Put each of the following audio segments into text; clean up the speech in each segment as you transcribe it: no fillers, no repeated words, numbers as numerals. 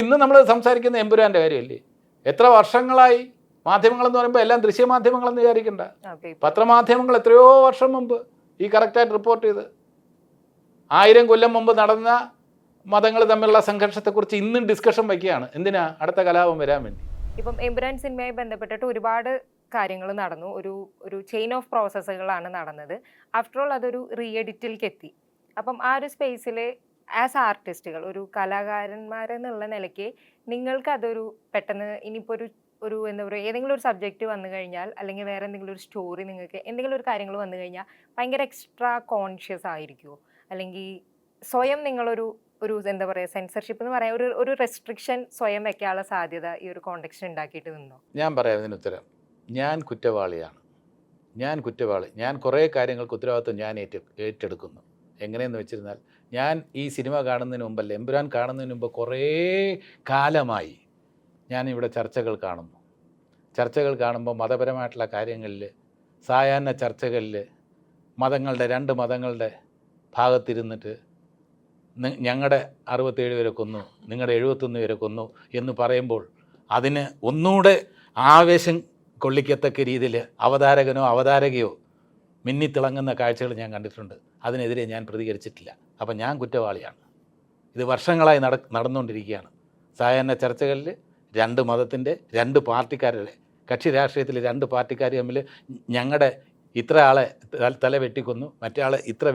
ഇന്ന് നമ്മൾ സംസാരിക്കുന്ന എമ്പുരാൻ്റെ കാര്യമല്ലേ? എത്ര വർഷങ്ങളായി മാധ്യമങ്ങളെന്ന് പറയുമ്പോൾ എല്ലാം ദൃശ്യമാധ്യമങ്ങളെന്ന് വിചാരിക്കണ്ട. പത്രമാധ്യമങ്ങൾ എത്രയോ വർഷം മുമ്പ് ഈ കറക്റ്റായിട്ട് റിപ്പോർട്ട് ചെയ്ത് 1000 കൊല്ലം മുമ്പ് നടന്ന മതങ്ങൾ തമ്മിലുള്ള സംഘർഷത്തെക്കുറിച്ച് ഇന്നും ഡിസ്കഷൻ വയ്ക്കുകയാണ്. എന്തിനാ? അടുത്ത കലാപം വരാൻ വേണ്ടി. ഇപ്പം എമ്പുരാൻ സിനിമയുമായി ബന്ധപ്പെട്ടിട്ട് ഒരുപാട് കാര്യങ്ങൾ നടന്നു. ഒരു ചെയിൻ ഓഫ് പ്രോസസ്സുകളാണ് നടന്നത്. ആഫ്റ്റർ ഓൾ അതൊരു റീ എഡിറ്റിലേക്ക് എത്തി. അപ്പം ആ ഒരു സ്പേസിൽ ആസ് ആർട്ടിസ്റ്റുകൾ, ഒരു കലാകാരന്മാരെന്നുള്ള നിലയ്ക്ക് നിങ്ങൾക്ക് അതൊരു പെട്ടെന്ന് ഇനിയിപ്പോൾ ഒരു എന്താ പറയുക, ഏതെങ്കിലും ഒരു സബ്ജക്റ്റ് വന്നു കഴിഞ്ഞാൽ, അല്ലെങ്കിൽ വേറെ എന്തെങ്കിലും ഒരു സ്റ്റോറി, നിങ്ങൾക്ക് എന്തെങ്കിലും ഒരു കാര്യങ്ങൾ വന്നു കഴിഞ്ഞാൽ ഭയങ്കര എക്സ്ട്രാ കോൺഷ്യസ് ആയിരിക്കുമോ? അല്ലെങ്കിൽ സ്വയം നിങ്ങളൊരു എന്താ പറയുക, സെൻസർഷിപ്പ് എന്ന് പറയാൻ ഒരു റെസ്ട്രിക്ഷൻ സ്വയം വെക്കാനുള്ള സാധ്യത ഈ ഒരു കോണ്ടെക്സ്റ്റ് ഉണ്ടാക്കിയിട്ട് നിന്നോ? ഞാൻ പറയാം ഇതിന് ഉത്തരം. ഞാൻ കുറ്റവാളിയാണ്. ഞാൻ കുറേ കാര്യങ്ങൾക്ക് ഉത്തരവാദിത്വം ഞാൻ ഏറ്റെടുക്കുന്നു. എങ്ങനെയെന്ന് വെച്ചിരുന്നാൽ, ഞാൻ ഈ സിനിമ കാണുന്നതിന് മുമ്പല്ല, എമ്പുരാൻ കാണുന്നതിന് മുമ്പ് കുറേ കാലമായി ഞാനിവിടെ ചർച്ചകൾ കാണുമ്പോൾ മതപരമായിട്ടുള്ള കാര്യങ്ങളിൽ, സായാഹ്ന ചർച്ചകളിൽ രണ്ട് മതങ്ങളുടെ ഭാഗത്തിരുന്നിട്ട് ഞങ്ങളുടെ 67 പേരെ കൊന്നു, നിങ്ങളുടെ 71 പേരെ കൊന്നു എന്ന് പറയുമ്പോൾ അതിന് ഒന്നുകൂടെ ആവേശം കൊള്ളിക്കത്തക്ക രീതിയിൽ അവതാരകയോ മിന്നിത്തിളങ്ങുന്ന കാഴ്ചകൾ ഞാൻ കണ്ടിട്ടുണ്ട്. അതിനെതിരെ ഞാൻ പ്രതികരിച്ചിട്ടില്ല. അപ്പം ഞാൻ കുറ്റവാളിയാണ്. ഇത് വർഷങ്ങളായി നടന്നുകൊണ്ടിരിക്കുകയാണ്. സായാഹ്ന ചർച്ചകളിൽ 2 മതത്തിൻ്റെ 2 പാർട്ടിക്കാരുടെ, കക്ഷി രാഷ്ട്രീയത്തിൽ 2 പാർട്ടിക്കാർ തമ്മിൽ ഞങ്ങളുടെ ഇത്ര ആളെ തല വെട്ടിക്കൊന്നു, മറ്റേ ആളെ ഇത്ര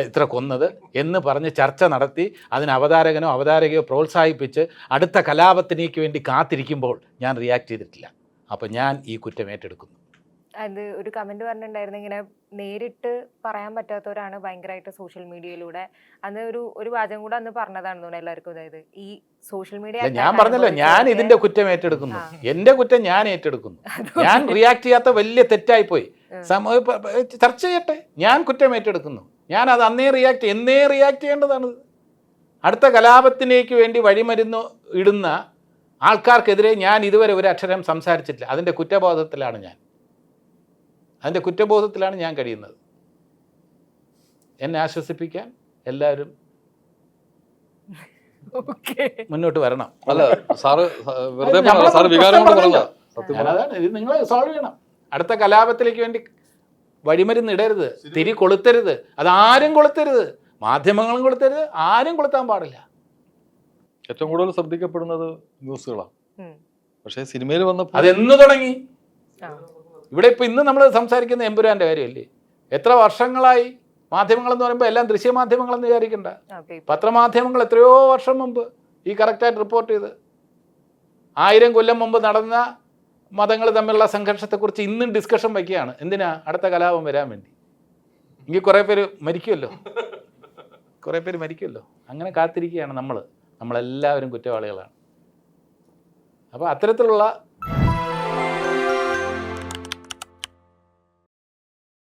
ഇത്ര കൊന്നത് എന്ന് പറഞ്ഞ് ചർച്ച നടത്തി അതിന് അവതാരകയോ പ്രോത്സാഹിപ്പിച്ച് അടുത്ത കലാപത്തിനേക്ക് വേണ്ടി കാത്തിരിക്കുമ്പോൾ ഞാൻ റിയാക്ട് ചെയ്തിട്ടില്ല. അപ്പം ഞാൻ ഈ കുറ്റം ഏറ്റെടുക്കുന്നു. അത് ഒരു കമന്റ് പറഞ്ഞിട്ടുണ്ടായിരുന്നു, ഇങ്ങനെ നേരിട്ട് പറയാൻ പറ്റാത്തവരാണ് ഭയങ്കരമായിട്ട് സോഷ്യൽ മീഡിയയിലൂടെ, അന്ന് ഒരു വാചകം കൂടെ അന്ന് പറഞ്ഞതാണെന്ന് തോന്നുന്നു എല്ലാവർക്കും. അതായത് ഈ സോഷ്യൽ മീഡിയ, ഞാൻ പറഞ്ഞല്ലോ, ഞാൻ ഇതിന്റെ കുറ്റം ഏറ്റെടുക്കുന്നു. എന്റെ കുറ്റം ഞാൻ ഏറ്റെടുക്കുന്നു. ഞാൻ റിയാക്ട് ചെയ്യാത്ത വലിയ തെറ്റായിപ്പോയി. ചർച്ച ചെയ്യട്ടെ, ഞാൻ കുറ്റം ഏറ്റെടുക്കുന്നു. ഞാൻ അത് എന്നേ റിയാക്ട് ചെയ്യേണ്ടതാണ്. അടുത്ത കലാപത്തിലേക്ക് വേണ്ടി വഴിമരുന്ന് ഇടുന്ന ആൾക്കാർക്കെതിരെ ഞാൻ ഇതുവരെ ഒരു അക്ഷരം സംസാരിച്ചിട്ടില്ല. അതിൻ്റെ കുറ്റബോധത്തിലാണ് ഞാൻ കഴിയുന്നത്. എന്നെ ആശ്വസിപ്പിക്കാൻ എല്ലാവരും മുന്നോട്ട് വരണം. ഞാനതാണ്, ഇത് നിങ്ങൾ സോൾവ് ചെയ്യണം. അടുത്ത കലാപത്തിലേക്ക് വേണ്ടി വഴിമരുന്ന് ഇടരുത്, തിരി കൊളുത്തരുത്. അതാരും കൊളുത്തരുത്, മാധ്യമങ്ങളും കൊളുത്തരുത്, ആരും കൊളുത്താൻ പാടില്ല. ഏറ്റവും കൂടുതൽ ശ്രദ്ധിക്കപ്പെടുന്നത് ന്യൂസുകളാണ്. പക്ഷേ സിനിമയിൽ വന്നപ്പോൾ അതെന്ന് തുടങ്ങി. ഇവിടെ ഇപ്പം ഇന്ന് നമ്മൾ സംസാരിക്കുന്ന എമ്പുരാൻ്റെ കാര്യമല്ലേ? എത്ര വർഷങ്ങളായി മാധ്യമങ്ങളെന്ന് പറയുമ്പോൾ എല്ലാം ദൃശ്യമാധ്യമങ്ങളെന്ന് വിചാരിക്കണ്ട. പത്രമാധ്യമങ്ങൾ എത്രയോ വർഷം മുമ്പ് ഈ കറക്റ്റായിട്ട് റിപ്പോർട്ട് ചെയ്ത് 1000 കൊല്ലം മുമ്പ് നടന്ന മതങ്ങൾ തമ്മിലുള്ള സംഘർഷത്തെക്കുറിച്ച് ഇന്നും ഡിസ്കഷൻ വയ്ക്കുകയാണ്. എന്തിനാ? അടുത്ത കലാപം വരാൻ വേണ്ടി. എങ്കിൽ കുറേ പേര് മരിക്കുമല്ലോ. അങ്ങനെ കാത്തിരിക്കുകയാണ് നമ്മളെല്ലാവരും കുറ്റവാളികളാണ്. അപ്പോൾ അത്തരത്തിലുള്ള